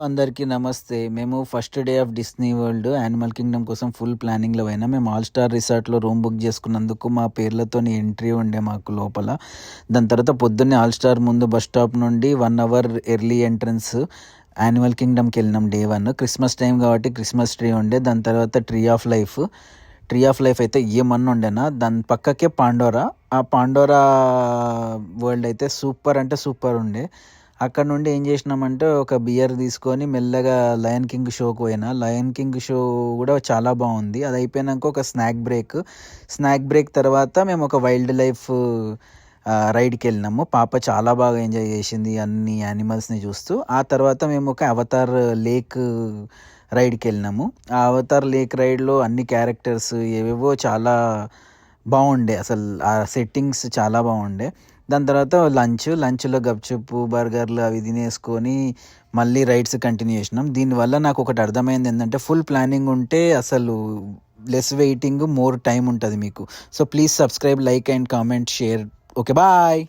అందరికీ నమస్తే. మేము first day of Disney world animal Kingdom కోసం ఫుల్ ప్లానింగ్‌లో పోయినాం. మేము ఆల్ స్టార్ రిసార్ట్‌లో రూమ్ బుక్ చేసుకున్నందుకు మా పేర్లతోని ఎంట్రీ ఉండే మాకు లోపల. దాని తర్వాత పొద్దున్నే ఆల్ స్టార్ ముందు బస్ స్టాప్ నుండి 1 అవర్ ఎర్లీ ఎంట్రన్స్ యానిమల్ కింగ్డమ్‌కెళ్ళినాం డే 1. క్రిస్మస్ టైం కాబట్టి క్రిస్మస్ ట్రీ ఉండే. దాని తర్వాత ట్రీ ఆఫ్ లైఫ్ అయితే ఏమన్నా ఉండేనా. దాని పక్కకే పాండోరా. ఆ పాండోరా వరల్డ్ అయితే సూపర్ అంటే సూపర్ ఉండే. అక్కడ నుండి ఏం చేసినామంటే ఒక బియర్ తీసుకొని మెల్లగా లయన్ కింగ్ షోకి పోయినా. లయన్ కింగ్ షో కూడా చాలా బాగుంది. అది అయిపోయినాక ఒక స్నాక్ బ్రేక్ తర్వాత మేము ఒక వైల్డ్ లైఫ్ రైడ్కి వెళ్ళినాము. పాప చాలా బాగా ఎంజాయ్ చేసింది అన్ని యానిమల్స్ని చూస్తూ. ఆ తర్వాత మేము ఒక అవతార్ లేక్ రైడ్కి వెళ్ళినాము. ఆ అవతార్ లేక్ రైడ్లో అన్ని క్యారెక్టర్స్ ఏవేవో చాలా బాగుండే. అసలు ఆ సెట్టింగ్స్ చాలా బాగుండే. దాని తర్వాత లంచ్‌లో గప్‌చుప్, బర్గర్‌లు అవి తినేసుకొని మళ్ళీ రైడ్స్ కంటిన్యూ చేసినాం. దీనివల్ల నాకు ఒకటి అర్థమైంది ఏంటంటే ఫుల్ ప్లానింగ్ ఉంటే అసలు లెస్ వెయిటింగ్, మోర్ టైమ్ ఉంటది మీకు. So please subscribe, like and comment, share. Okay. Bye.